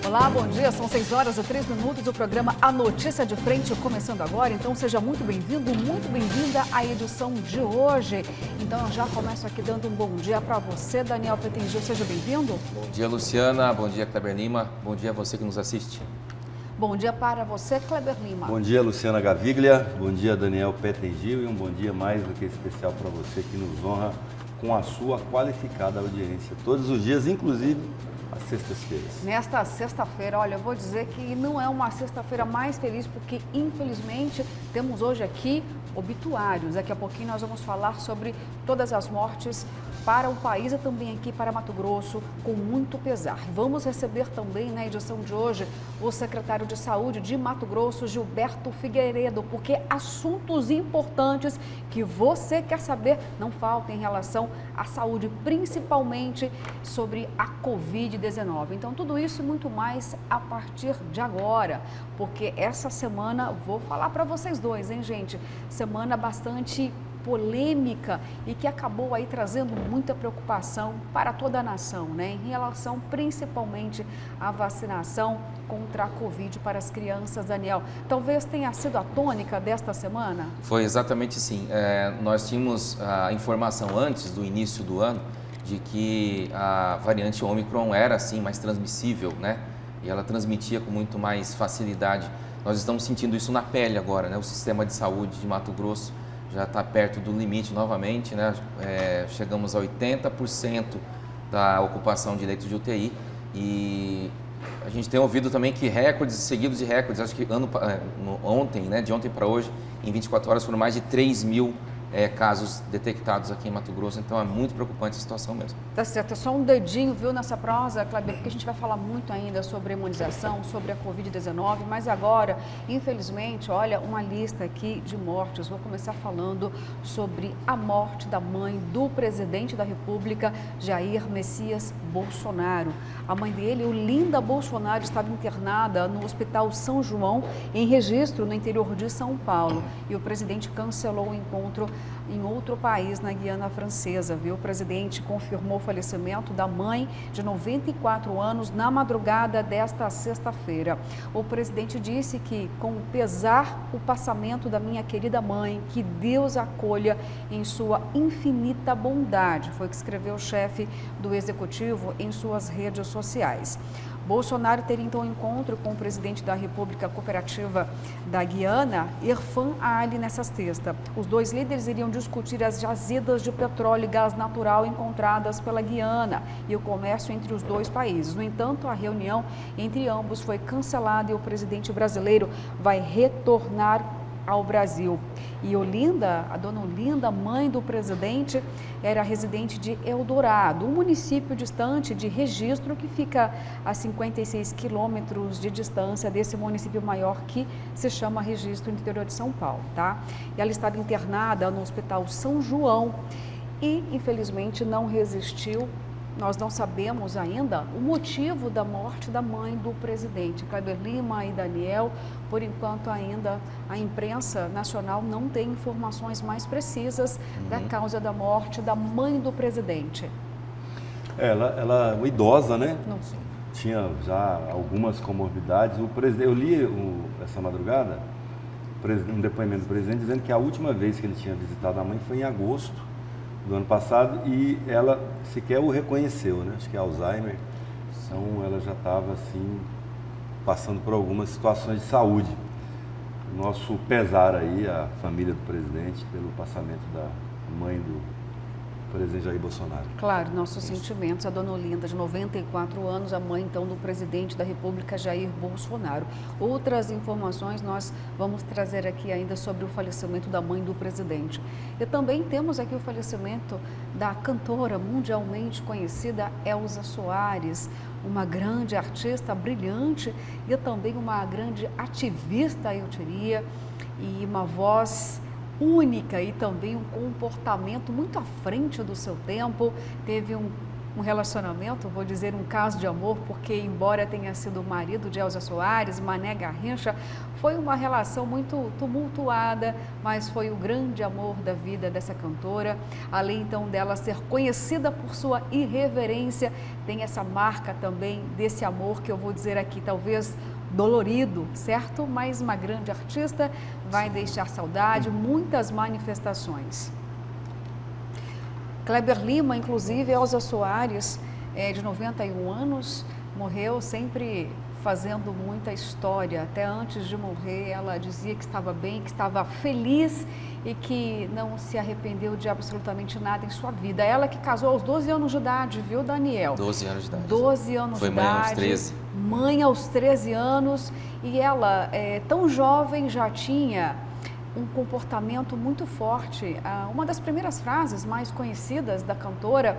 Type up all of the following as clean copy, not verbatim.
Olá, bom dia. São 6h03. O programa A Notícia de Frente começando agora. Então, seja muito bem-vindo, muito bem-vinda à edição de hoje. Então, eu já começo aqui dando um bom dia para você, Daniel Petengil. Seja bem-vindo. Bom dia, Luciana. Bom dia, Kleber Lima. Bom dia a você que nos assiste. Bom dia para você, Kleber Lima. Bom dia, Luciana Gaviglia. Bom dia, Daniel Petengil. E um bom dia mais do que especial para você que nos honra com a sua qualificada audiência. Todos os dias, inclusive às sextas-feiras. Nesta sexta-feira, olha, eu vou dizer que não é uma sexta-feira mais feliz, porque infelizmente temos hoje aqui obituários. Daqui a pouquinho nós vamos falar sobre todas as mortes para o país e também aqui para Mato Grosso, com muito pesar. Vamos receber também na edição de hoje o secretário de Saúde de Mato Grosso, Gilberto Figueiredo, porque assuntos importantes que você quer saber não faltam em relação à saúde, principalmente sobre a Covid-19. Então, tudo isso e muito mais a partir de agora, porque essa semana, vou falar para vocês dois, hein, gente? Semana bastante polêmica e que acabou aí trazendo muita preocupação para toda a nação, né? Em relação principalmente à vacinação contra a Covid para as crianças, Daniel. Talvez tenha sido a tônica desta semana? Foi exatamente assim. Nós tínhamos a informação antes do início do ano de que a variante Ômicron era assim mais transmissível, né? E ela transmitia com muito mais facilidade. Nós estamos sentindo isso na pele agora, né? O sistema de saúde de Mato Grosso já está perto do limite novamente, né? Chegamos a 80% da ocupação de leitos de UTI e a gente tem ouvido também que recordes seguidos de recordes, acho que ontem, né, de ontem para hoje, em 24 horas foram mais de 3 mil casos detectados aqui em Mato Grosso, então é muito preocupante a situação mesmo. Tá certo, é só um dedinho, viu, nessa prosa, Kleber, porque a gente vai falar muito ainda sobre imunização, sobre a Covid-19, mas agora, infelizmente, olha, uma lista aqui de mortes. Vou começar falando sobre a morte da mãe do presidente da República, Jair Messias Bolsonaro. A mãe dele, Olinda Bolsonaro, estava internada no Hospital São João, em registro no interior de São Paulo, e o presidente cancelou o encontro em outro país, na Guiana Francesa, viu? O presidente confirmou o falecimento da mãe de 94 anos na madrugada desta sexta-feira. O presidente disse que, com pesar o passamento da minha querida mãe, que Deus acolha em sua infinita bondade, foi o que escreveu o chefe do executivo em suas redes sociais. Bolsonaro teria então um encontro com o presidente da República Cooperativa da Guiana, Irfan Ali, nessa sexta. Os dois líderes iriam discutir as jazidas de petróleo e gás natural encontradas pela Guiana e o comércio entre os dois países. No entanto, a reunião entre ambos foi cancelada e o presidente brasileiro vai retornar ao Brasil. E Olinda, a dona Olinda, mãe do presidente, era residente de Eldorado, um município distante de Registro que fica a 56 quilômetros de distância desse município maior que se chama Registro, no interior de São Paulo, tá? E ela estava internada no Hospital São João e, infelizmente, não resistiu. Nós não sabemos ainda o motivo da morte da mãe do presidente. Kleber Lima e Daniel, por enquanto ainda a imprensa nacional não tem informações mais precisas da causa da morte da mãe do presidente. Ela é idosa, né? Não sei. Tinha já algumas comorbidades. Eu li essa madrugada um depoimento do presidente dizendo que a última vez que ele tinha visitado a mãe foi em agosto do ano passado e ela sequer o reconheceu, né? Acho que é Alzheimer, então ela já estava assim, passando por algumas situações de saúde. Nosso pesar aí, a família do presidente, pelo passamento da mãe do presidente Jair Bolsonaro. Claro, nossos sentimentos, a dona Olinda, de 94 anos, a mãe então do presidente da República, Jair Bolsonaro. Outras informações nós vamos trazer aqui ainda sobre o falecimento da mãe do presidente. E também temos aqui o falecimento da cantora mundialmente conhecida Elza Soares, uma grande artista, brilhante e também uma grande ativista, eu diria, e uma voz única e também um comportamento muito à frente do seu tempo. Teve um um relacionamento, vou dizer um caso de amor, porque embora tenha sido o marido de Elza Soares, Mané Garrincha, foi uma relação muito tumultuada, mas foi o grande amor da vida dessa cantora. Além então dela ser conhecida por sua irreverência, tem essa marca também desse amor que eu vou dizer aqui, talvez dolorido, certo? Mas uma grande artista, vai deixar saudade, muitas manifestações. Kleber Lima, inclusive, Elza Soares, de 91 anos, morreu sempre fazendo muita história. Até antes de morrer, ela dizia que estava bem, que estava feliz e que não se arrependeu de absolutamente nada em sua vida. Ela que casou aos 12 anos de idade, viu, Daniel? 12 anos de idade. 12 anos Foi de mãe idade. aos 13. Mãe aos 13 anos. E ela, tão jovem, já tinha um comportamento muito forte. Uma das primeiras frases mais conhecidas da cantora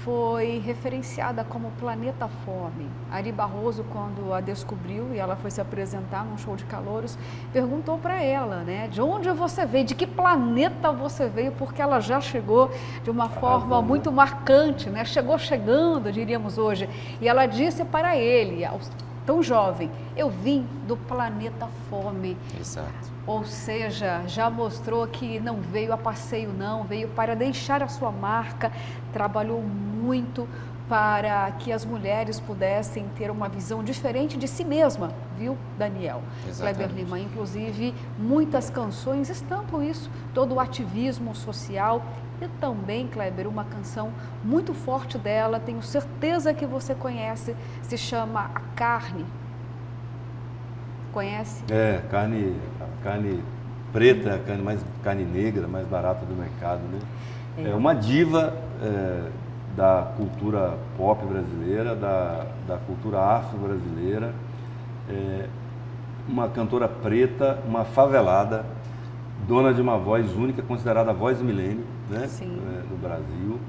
foi referenciada como Planeta Fome. Ari Barroso, quando a descobriu e ela foi se apresentar num show de calouros, perguntou para ela, né, de onde você veio, de que planeta você veio, porque ela já chegou de uma forma muito marcante, né, chegou chegando, diríamos hoje, e ela disse para ele, tão jovem, eu vim do planeta Fome. Exato. Ou seja, já mostrou que não veio a passeio não, veio para deixar a sua marca, trabalhou muito para que as mulheres pudessem ter uma visão diferente de si mesma, viu, Daniel? Exatamente. Kleber Lima, inclusive, muitas canções estampam isso, todo o ativismo social e também, Kleber, uma canção muito forte dela, tenho certeza que você conhece, se chama A Carne. Conhece? Carne preta, carne negra, mais barata do mercado, né? É uma diva da cultura pop brasileira, da cultura afro-brasileira, uma cantora preta, uma favelada, dona de uma voz única, considerada a voz do milênio, né? No Brasil,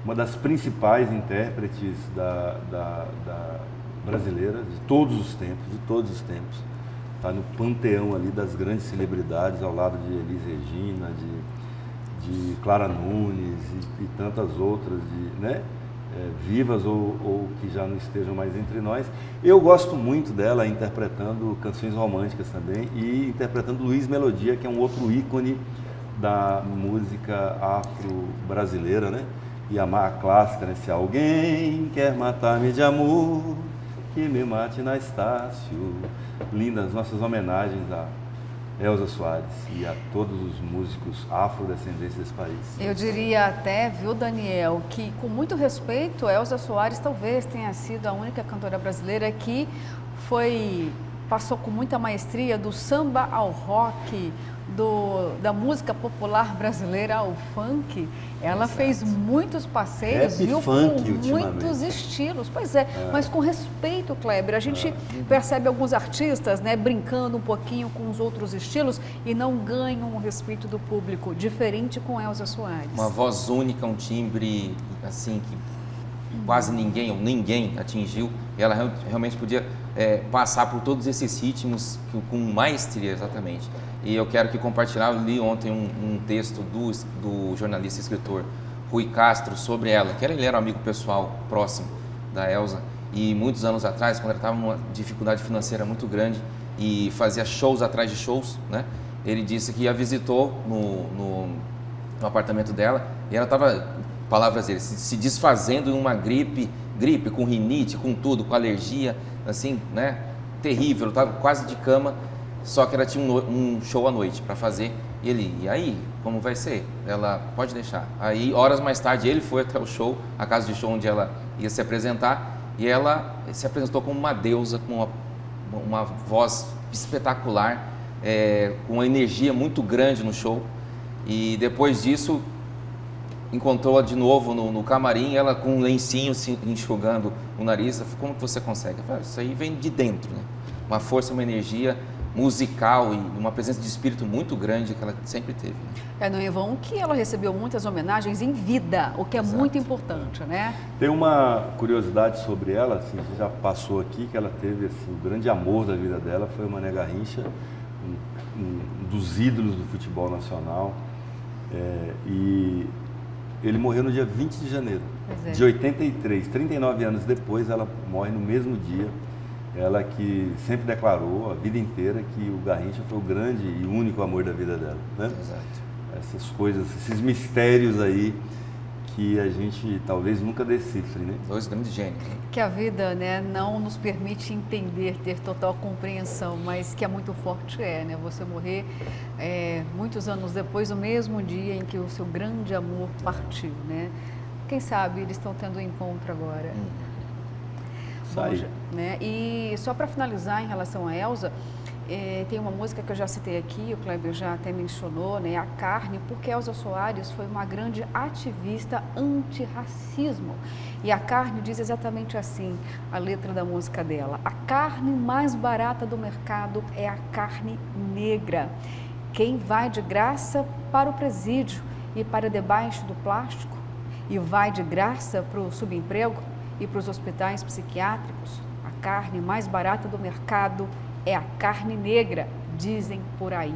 uma das principais intérpretes brasileira de todos os tempos. Está no panteão ali das grandes celebridades, ao lado de Elis Regina, de Clara Nunes e tantas outras, né? Vivas ou que já não estejam mais entre nós. Eu gosto muito dela interpretando canções românticas também e interpretando Luiz Melodia, que é um outro ícone da música afro-brasileira, né? E a clássica, né? Se alguém quer matar-me de amor, que me mate na Estácio. Lindas nossas homenagens a Elza Soares e a todos os músicos afrodescendentes desse país. Eu diria até, viu, Daniel, que com muito respeito, Elza Soares talvez tenha sido a única cantora brasileira que passou com muita maestria do samba ao rock, da música popular brasileira ao funk. Ela fez muitos passeios, viu, funk, com muitos estilos. Pois é, mas com respeito, Kleber, a gente percebe alguns artistas, né, brincando um pouquinho com os outros estilos e não ganham o respeito do público, diferente com Elza Soares. Uma voz única, um timbre assim que quase ninguém ou ninguém atingiu. E ela realmente podia passar por todos esses ritmos com maestria, exatamente. E eu quero compartilhar, eu li ontem um texto do jornalista e escritor Rui Castro sobre ela, que ele era um amigo pessoal próximo da Elza, e muitos anos atrás, quando ela estava numa dificuldade financeira muito grande e fazia shows atrás de shows, né? Ele disse que a visitou no apartamento dela e ela estava, palavras dele, se desfazendo em uma gripe com rinite, com tudo, com alergia, assim, né? Terrível, estava quase de cama. Só que ela tinha um show à noite para fazer. E aí, como vai ser? Ela, pode deixar. Aí, horas mais tarde, ele foi até o show, a casa de show onde ela ia se apresentar. E ela se apresentou como uma deusa, com uma voz espetacular, com uma energia muito grande no show. E depois disso, encontrou-a de novo no camarim, ela com um lencinho se enxugando o nariz. Como que você consegue? Eu falei, isso aí vem de dentro, né? Uma força, uma energia musical e uma presença de espírito muito grande que ela sempre teve. Não é vão que ela recebeu muitas homenagens em vida, o que é muito importante, né? Tem uma curiosidade sobre ela, assim, que já passou aqui, que ela teve, assim, o grande amor da vida dela foi o Mané Garrincha, um dos ídolos do futebol nacional, e ele morreu no dia 20 de janeiro. Pois é. De 83, 39 anos depois, ela morre no mesmo dia. Ela que sempre declarou a vida inteira que o Garrincha foi o grande e único amor da vida dela, né? Exato. Essas coisas, esses mistérios aí que a gente talvez nunca decifre, né? Dois grandes gênios. Né? Que a vida, né, não nos permite entender, ter total compreensão, mas que é muito forte, né? Você morrer muitos anos depois, no mesmo dia em que o seu grande amor partiu, né? Quem sabe eles estão tendo um encontro agora. Bom, né? E só para finalizar em relação a Elza, tem uma música que eu já citei aqui, o Kleber já até mencionou, né? A Carne, porque Elza Soares foi uma grande ativista antirracismo. E a Carne diz exatamente assim, a letra da música dela: a carne mais barata do mercado é a carne negra. Quem vai de graça para o presídio e para debaixo do plástico, e vai de graça para o subemprego e para os hospitais psiquiátricos, a carne mais barata do mercado é a carne negra, dizem por aí.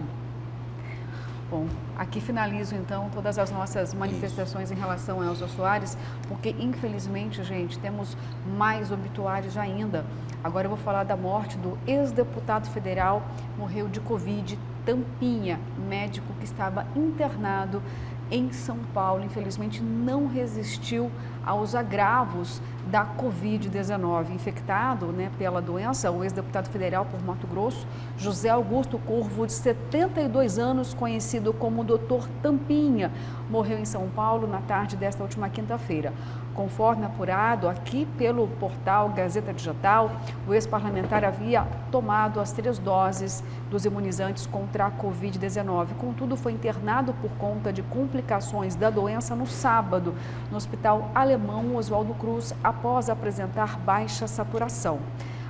Bom, aqui finalizo então todas as nossas manifestações em relação a Elza Soares, porque infelizmente, gente, temos mais obituários ainda. Agora eu vou falar da morte do ex-deputado federal, morreu de Covid, Tampinha, médico que estava internado em São Paulo, infelizmente não resistiu aos agravos da Covid-19. Infectado, né, pela doença, o ex-deputado federal por Mato Grosso, José Augusto Corvo, de 72 anos, conhecido como Dr. Tampinha, morreu em São Paulo na tarde desta última quinta-feira. Conforme apurado aqui pelo portal Gazeta Digital, o ex-parlamentar havia tomado as 3 doses dos imunizantes contra a Covid-19. Contudo, foi internado por conta de complicações da doença no sábado, no Hospital Alemão Oswaldo Cruz, após apresentar baixa saturação.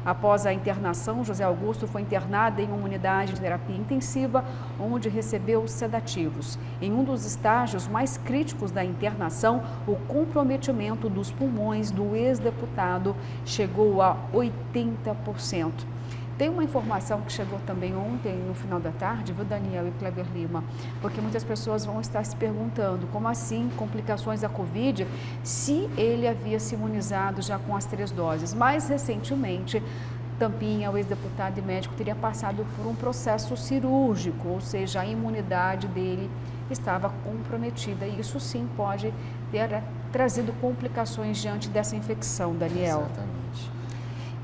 Após a internação, José Augusto foi internado em uma unidade de terapia intensiva, onde recebeu sedativos. Em um dos estágios mais críticos da internação, o comprometimento dos pulmões do ex-deputado chegou a 80%. Tem uma informação que chegou também ontem, no final da tarde, viu, Daniel e Kleber Lima? Porque muitas pessoas vão estar se perguntando, como assim, complicações da Covid, se ele havia se imunizado já com as 3 doses. Mais recentemente, Tampinha, o ex-deputado e médico, teria passado por um processo cirúrgico, ou seja, a imunidade dele estava comprometida. E isso sim pode ter trazido complicações diante dessa infecção, Daniel. Exatamente.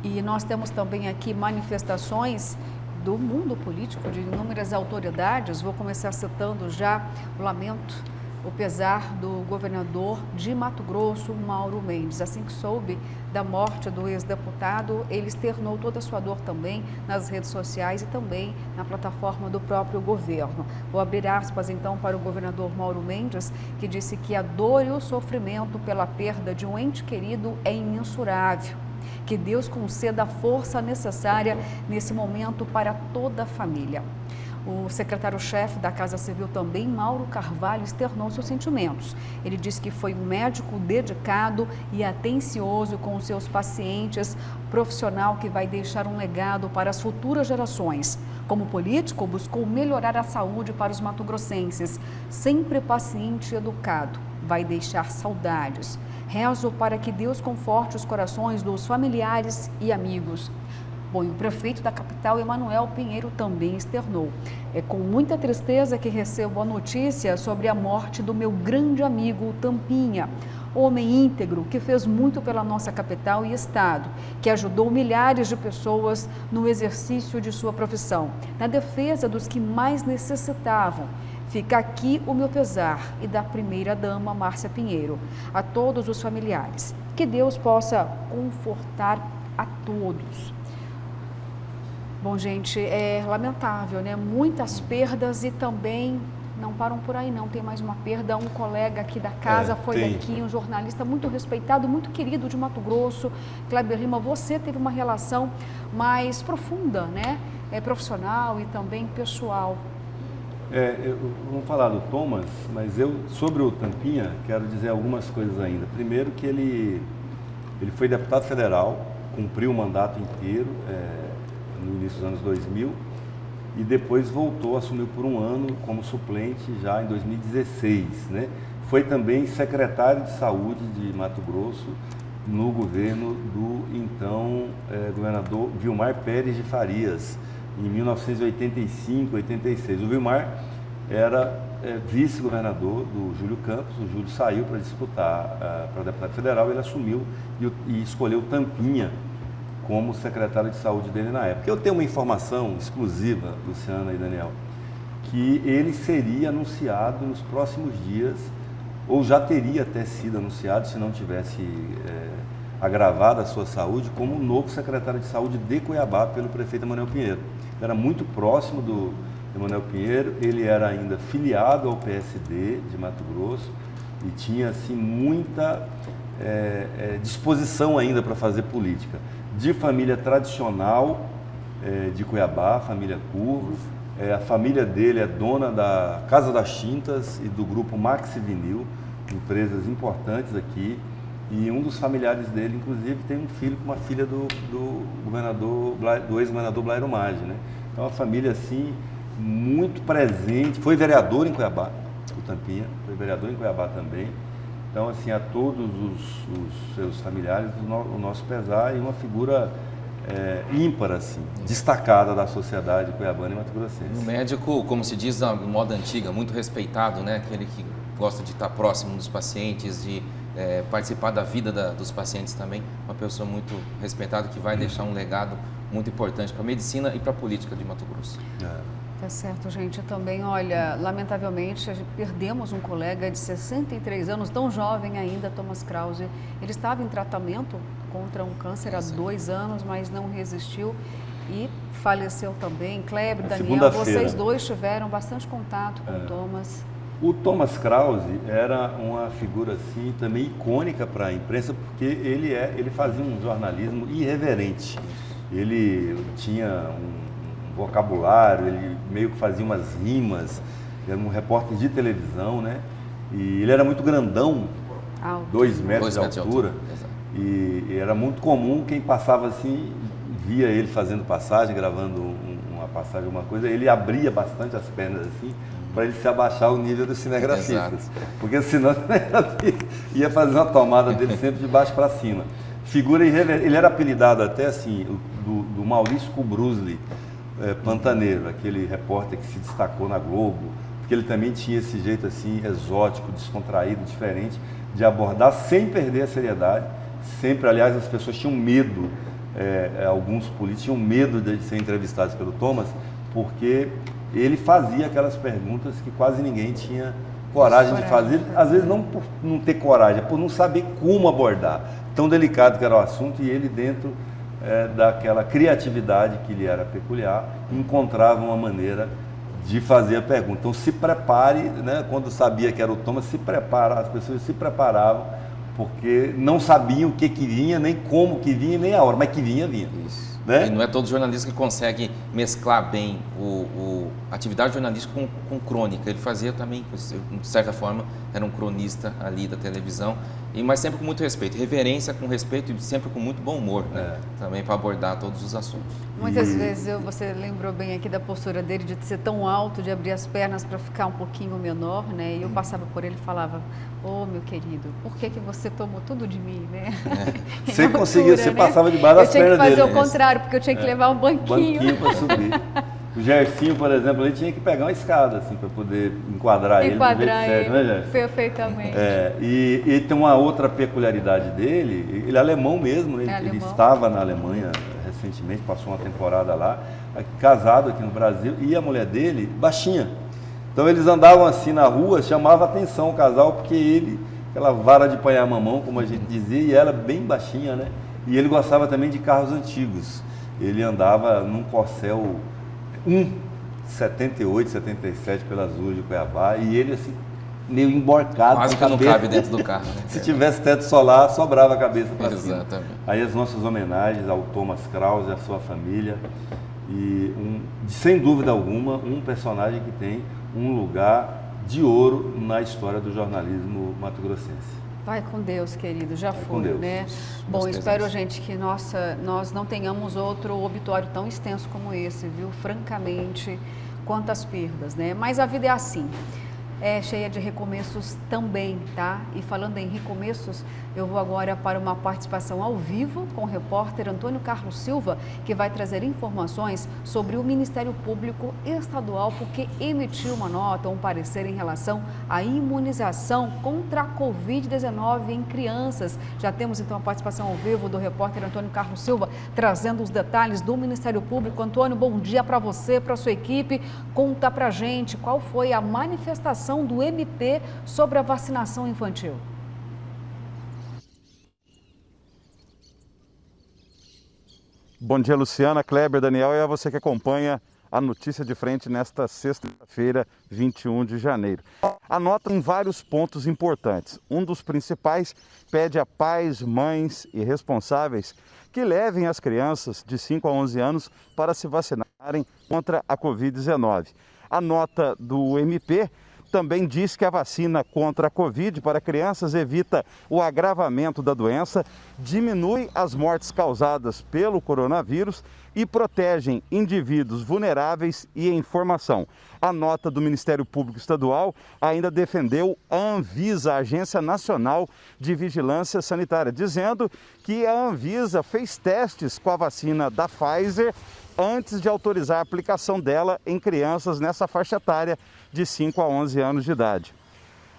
E nós temos também aqui manifestações do mundo político, de inúmeras autoridades. Vou começar citando já o lamento, o pesar do governador de Mato Grosso, Mauro Mendes. Assim que soube da morte do ex-deputado, ele externou toda a sua dor também nas redes sociais e também na plataforma do próprio governo. Vou abrir aspas então para o governador Mauro Mendes, que disse que a dor e o sofrimento pela perda de um ente querido é imensurável. Que Deus conceda a força necessária nesse momento para toda a família. O secretário-chefe da Casa Civil também, Mauro Carvalho, externou seus sentimentos. Ele disse que foi um médico dedicado e atencioso com os seus pacientes, profissional que vai deixar um legado para as futuras gerações. Como político, buscou melhorar a saúde para os mato-grossenses, sempre paciente e educado. Vai deixar saudades. Rezo para que Deus conforte os corações dos familiares e amigos. Bom, e o prefeito da capital, Emanuel Pinheiro, também externou. É com muita tristeza que recebo a notícia sobre a morte do meu grande amigo, Tampinha. Homem íntegro que fez muito pela nossa capital e estado, que ajudou milhares de pessoas no exercício de sua profissão, na defesa dos que mais necessitavam. Fica aqui o meu pesar e da primeira-dama, Márcia Pinheiro, a todos os familiares. Que Deus possa confortar a todos. Bom, gente, é lamentável, né? Muitas perdas e também não param por aí, não. Tem mais uma perda. Um colega aqui da casa foi daqui, um jornalista muito respeitado, muito querido de Mato Grosso. Kleber Lima, você teve uma relação mais profunda, né? Profissional e também pessoal. Vamos falar do Thomas, mas sobre o Tampinha, quero dizer algumas coisas ainda. Primeiro que ele foi deputado federal, cumpriu o mandato inteiro no início dos anos 2000 e depois voltou, assumiu por um ano como suplente já em 2016, né? foi também secretário de Saúde de Mato Grosso no governo do então governador Vilmar Pérez de Farias, em 1985, 86. O Vilmar era vice-governador do Júlio Campos. O Júlio saiu para disputar para deputado federal, ele assumiu e escolheu Tampinha como secretário de saúde dele na época. Eu tenho uma informação exclusiva, Luciana e Daniel, que ele seria anunciado nos próximos dias, ou já teria até sido anunciado, se não tivesse agravado a sua saúde, como o novo secretário de saúde de Cuiabá pelo prefeito Emanuel Pinheiro. Ele era muito próximo do Emanuel Pinheiro, ele era ainda filiado ao PSD de Mato Grosso e tinha assim, muita disposição ainda para fazer política. De família tradicional de Cuiabá, família Curvo. A família dele é dona da Casa das Tintas e do grupo Maxi Vinil, empresas importantes aqui. E um dos familiares dele, inclusive, tem um filho com uma filha do ex-governador Blairo Maggi, né? Então, uma família, assim, muito presente. Foi vereador em Cuiabá, o Tampinha, foi vereador em Cuiabá também. Então, assim, a todos os seus familiares, o nosso pesar, e uma figura ímpar, assim, destacada da sociedade cuiabana e mato-grossense. Um médico, como se diz na moda antiga, muito respeitado, né? Aquele que gosta de estar próximo dos pacientes, de participar da vida dos pacientes também. Uma pessoa muito respeitada que vai deixar um legado muito importante para a medicina e para a política de Mato Grosso. Tá certo, gente. Também, olha, lamentavelmente, perdemos um colega de 63 anos, tão jovem ainda, Thomas Krause. Ele estava em tratamento contra um câncer há 2 anos, mas não resistiu e faleceu também. Kleber, Daniel, vocês dois tiveram bastante contato com o Thomas. O Thomas Krause era uma figura assim também icônica para a imprensa, porque ele fazia um jornalismo irreverente. Ele tinha um vocabulário, ele meio que fazia umas rimas, era um repórter de televisão, né? E ele era muito grandão, 2 metros de altura. E era muito comum, quem passava assim, via ele fazendo passagem, gravando uma passagem, alguma coisa, ele abria bastante as pernas assim, para ele se abaixar o nível dos cinegrafistas. Porque senão o cinegrafista ia fazer uma tomada dele sempre de baixo para cima. Figura irreverente. Ele era apelidado até assim, do Maurício Kubrusli, Pantaneiro, aquele repórter que se destacou na Globo, porque ele também tinha esse jeito assim, exótico, descontraído, diferente, de abordar sem perder a seriedade. Sempre, aliás, as pessoas tinham medo, alguns políticos tinham medo de ser entrevistados pelo Thomas, porque ele fazia aquelas perguntas que quase ninguém tinha coragem de fazer, às vezes não por não ter coragem, por não saber como abordar. Tão delicado que era o assunto, e ele dentro daquela criatividade que lhe era peculiar, encontrava uma maneira de fazer a pergunta. Então se prepare, né, quando sabia que era o Thomas, as pessoas se preparavam, porque não sabiam o que vinha, nem como que vinha, nem a hora, mas que vinha. Isso. Né? E não é todo jornalista que consegue mesclar bem a atividade jornalística com crônica. Ele fazia também, de certa forma, era um cronista ali da televisão, mas sempre com muito respeito, reverência com respeito e sempre com muito bom humor, né? Também para abordar todos os assuntos. Muitas vezes você lembrou bem aqui da postura dele de ser tão alto, de abrir as pernas para ficar um pouquinho menor, né? E eu passava por ele e falava: ô, meu querido, por que você tomou tudo de mim, né? Você conseguia, você passava debaixo das pernas dele. Eu tinha que fazer o contrário, porque eu tinha que levar um banquinho. Banquinho para subir. O Gersinho, por exemplo, ele tinha que pegar uma escada assim para poder enquadrar ele do jeito certo, né, Gersinho? Perfeitamente. E tem uma outra peculiaridade dele, ele é alemão mesmo, né? Ele estava na Alemanha recentemente, passou uma temporada lá, casado aqui no Brasil, e a mulher dele, baixinha. Então eles andavam assim na rua, chamava atenção o casal, porque ele, aquela vara de apanhar mamão, como a gente dizia, e ela bem baixinha, né? E ele gostava também de carros antigos. Ele andava num Corcel 78, 77 pelas ruas de Cuiabá, e ele assim, meio emborcado. Quase que não cabe dentro do carro, né? Se tivesse teto solar, sobrava a cabeça para cima. Exatamente. Aí as nossas homenagens ao Thomas Krause e à sua família, e sem dúvida alguma, um personagem que tem um lugar de ouro na história do jornalismo mato-grossense. Vai com Deus, querido, já foi, né? Bom, espero, gente, que nós não tenhamos outro obituário tão extenso como esse, viu? Francamente, quantas perdas, né? Mas a vida é assim. é cheia de recomeços também, tá? E falando em recomeços, eu vou agora para uma participação ao vivo com o repórter Antônio Carlos Silva, que vai trazer informações sobre o Ministério Público Estadual, porque emitiu uma nota, um parecer em relação à imunização contra a Covid-19 em crianças. Já temos então a participação ao vivo do repórter Antônio Carlos Silva, trazendo os detalhes do Ministério Público. Antônio, bom dia para você, para a sua equipe. Conta pra gente qual foi a manifestação do MP sobre a vacinação infantil. Bom dia, Luciana, Kleber, Daniel e a você que acompanha a Notícia de Frente nesta sexta-feira, 21 de janeiro. A nota tem vários pontos importantes. Um dos principais pede a pais, mães e responsáveis que levem as crianças de 5 a 11 anos para se vacinarem contra a Covid-19. A nota do MP também diz que a vacina contra a Covid para crianças evita o agravamento da doença, diminui as mortes causadas pelo coronavírus e protegem indivíduos vulneráveis e em formação. A nota do Ministério Público Estadual ainda defendeu a Anvisa, a Agência Nacional de Vigilância Sanitária, dizendo que a Anvisa fez testes com a vacina da Pfizer antes de autorizar a aplicação dela em crianças nessa faixa etária de 5 a 11 anos de idade.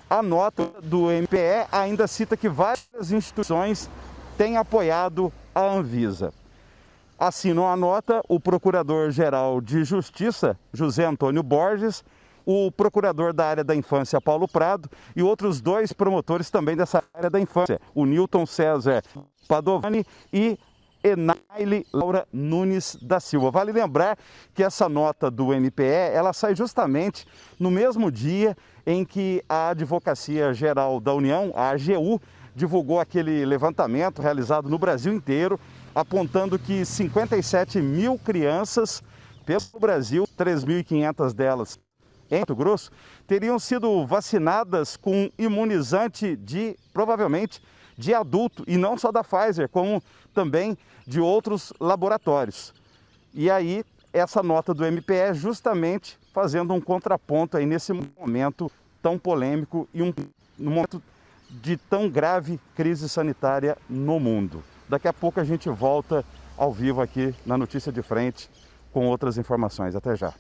A nota do MPE ainda cita que várias instituições têm apoiado a Anvisa. Assinam a nota o Procurador-Geral de Justiça, José Antônio Borges, o Procurador da área da Infância, Paulo Prado, e outros 2 promotores também dessa área da infância, o Newton César Padovani e Enaile Laura Nunes da Silva. Vale lembrar que essa nota do MPE, ela sai justamente no mesmo dia em que a Advocacia Geral da União, a AGU, divulgou aquele levantamento realizado no Brasil inteiro, apontando que 57 mil crianças pelo Brasil, 3.500 delas em Mato Grosso, teriam sido vacinadas com imunizante provavelmente, de adulto, e não só da Pfizer, como também de outros laboratórios. E aí, essa nota do MPE justamente fazendo um contraponto aí nesse momento tão polêmico e um momento de tão grave crise sanitária no mundo. Daqui a pouco a gente volta ao vivo aqui na Notícia de Frente com outras informações. Até já.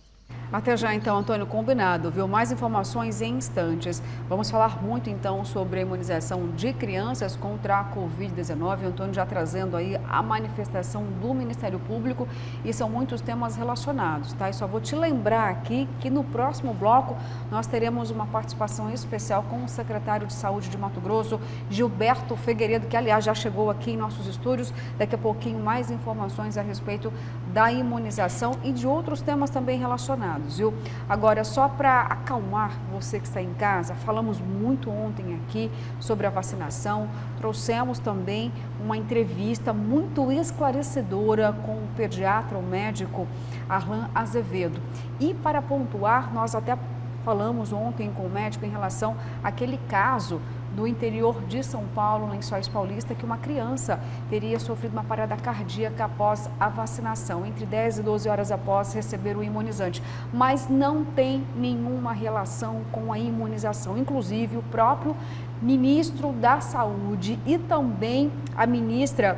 Até já então, Antônio, combinado, viu? Mais informações em instantes. Vamos falar muito então sobre a imunização de crianças contra a Covid-19. O Antônio já trazendo aí a manifestação do Ministério Público e são muitos temas relacionados, tá? E só vou te lembrar aqui que no próximo bloco nós teremos uma participação especial com o secretário de Saúde de Mato Grosso, Gilberto Figueiredo, que aliás já chegou aqui em nossos estúdios. Daqui a pouquinho mais informações a respeito da imunização e de outros temas também relacionados, viu? Agora, só para acalmar você que está em casa, falamos muito ontem aqui sobre a vacinação, trouxemos também uma entrevista muito esclarecedora com o pediatra, o médico Arlan Azevedo. E para pontuar, nós até falamos ontem com o médico em relação àquele caso do interior de São Paulo, Lençóis Paulista, que uma criança teria sofrido uma parada cardíaca após a vacinação, entre 10 e 12 horas após receber o imunizante. Mas não tem nenhuma relação com a imunização. Inclusive, o próprio ministro da Saúde e também a ministra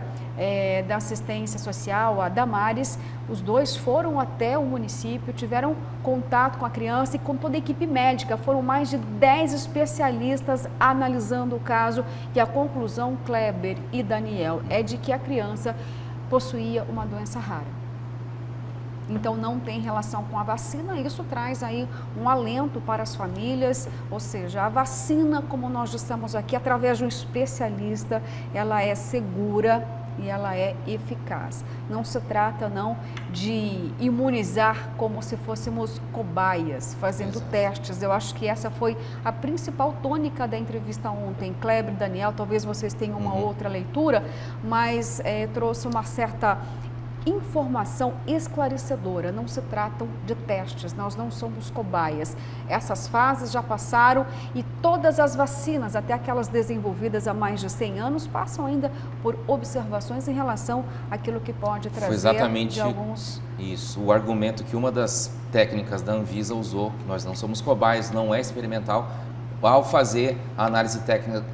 da Assistência Social, a Damares, os dois foram até o município, tiveram contato com a criança e com toda a equipe médica. Foram mais de 10 especialistas analisando o caso e a conclusão, Kleber e Daniel, é de que a criança possuía uma doença rara. Então não tem relação com a vacina, isso traz aí um alento para as famílias, ou seja, a vacina, como nós dissemos aqui, através de um especialista, ela é segura e ela é eficaz. Não se trata não de imunizar como se fôssemos cobaias, fazendo testes. Eu acho que essa foi a principal tônica da entrevista ontem. Kleber, Daniel, talvez vocês tenham uma outra leitura, mas trouxe uma certa informação esclarecedora, não se tratam de testes, nós não somos cobaias. Essas fases já passaram e todas as vacinas, até aquelas desenvolvidas há mais de 100 anos, passam ainda por observações em relação àquilo que pode trazer Foi exatamente de alguns... isso, o argumento que uma das técnicas da Anvisa usou, que nós não somos cobaias, não é experimental, ao fazer a análise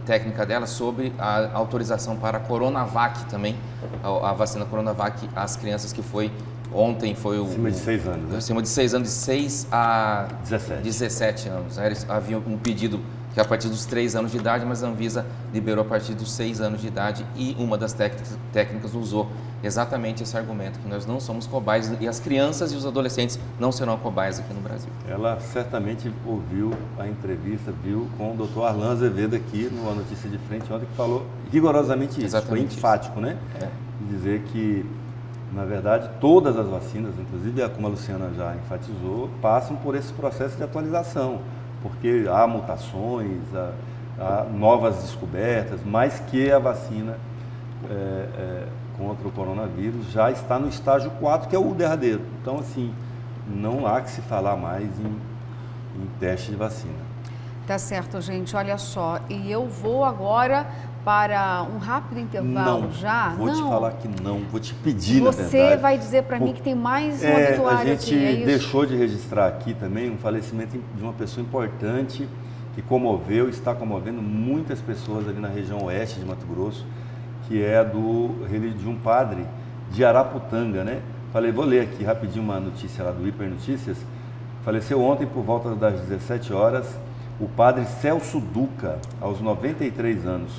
técnica dela sobre a autorização para a Coronavac também, a vacina Coronavac, às crianças que foi ontem, foi o... Acima de 6 anos, né? Acima de 6 anos, de 6 a 17. 17 anos. Havia um pedido que a partir dos 3 anos de idade, mas a Anvisa liberou a partir dos 6 anos de idade e uma das técnicas usou exatamente esse argumento, que nós não somos cobaias e as crianças e os adolescentes não serão cobaias aqui no Brasil. Ela certamente ouviu a entrevista, viu com o Dr. Arlan Azevedo aqui no A Notícia de Frente ontem, que falou rigorosamente isso, Exatamente foi enfático, isso. né? Dizer que, na verdade, todas as vacinas, inclusive como a Luciana já enfatizou, passam por esse processo de atualização, porque há mutações, há novas descobertas, mas que a vacina contra o coronavírus já está no estágio 4, que é o derradeiro. Então, assim, não há que se falar mais em teste de vacina. Tá certo, gente, olha só, e eu vou agora para um rápido intervalo não, já. Vou te falar que não, vou te pedir, na verdade. Você vai dizer para mim que tem mais um obituário a gente aqui, é isso? deixou de registrar aqui também um falecimento de uma pessoa importante que comoveu, está comovendo muitas pessoas ali na região oeste de Mato Grosso, que é de um padre de Araputanga, né? Falei, vou ler aqui rapidinho uma notícia lá do Hiper Notícias. Faleceu ontem por volta das 17 horas o padre Celso Duca, aos 93 anos,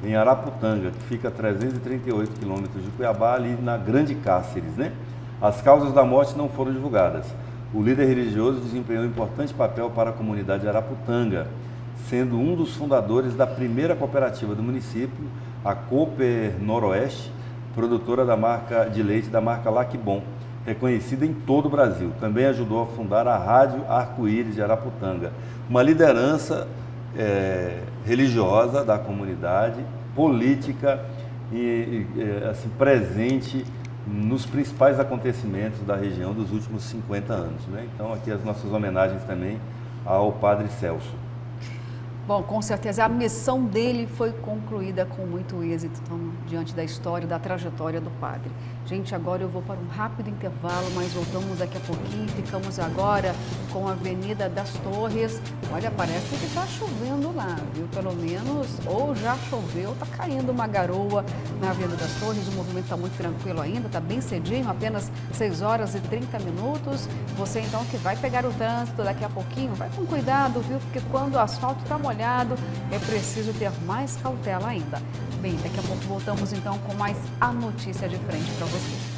em Araputanga, que fica a 338 quilômetros de Cuiabá, ali na Grande Cáceres, né? As causas da morte não foram divulgadas. O líder religioso desempenhou um importante papel para a comunidade de Araputanga, sendo um dos fundadores da primeira cooperativa do município, a Cooper Noroeste, produtora da marca de leite da marca Lacbon, reconhecida em todo o Brasil. Também ajudou a fundar a Rádio Arco-Íris de Araputanga, uma liderança religiosa da comunidade, política e assim, presente nos principais acontecimentos da região dos últimos 50 anos, né? Então, aqui as nossas homenagens também ao Padre Celso. Bom, com certeza a missão dele foi concluída com muito êxito, então, diante da história, da trajetória do padre. Gente, agora eu vou para um rápido intervalo, mas voltamos daqui a pouquinho. Ficamos agora com a Avenida das Torres. Olha, parece que está chovendo lá, viu? Pelo menos, ou já choveu, está caindo uma garoa na Avenida das Torres. O movimento está muito tranquilo ainda, está bem cedinho, apenas 6 horas e 30 minutos. Você, então, que vai pegar o trânsito daqui a pouquinho, vai com cuidado, viu? Porque quando o asfalto está molhado, é preciso ter mais cautela ainda. Bem, daqui a pouco voltamos então com mais A Notícia de Frente para você.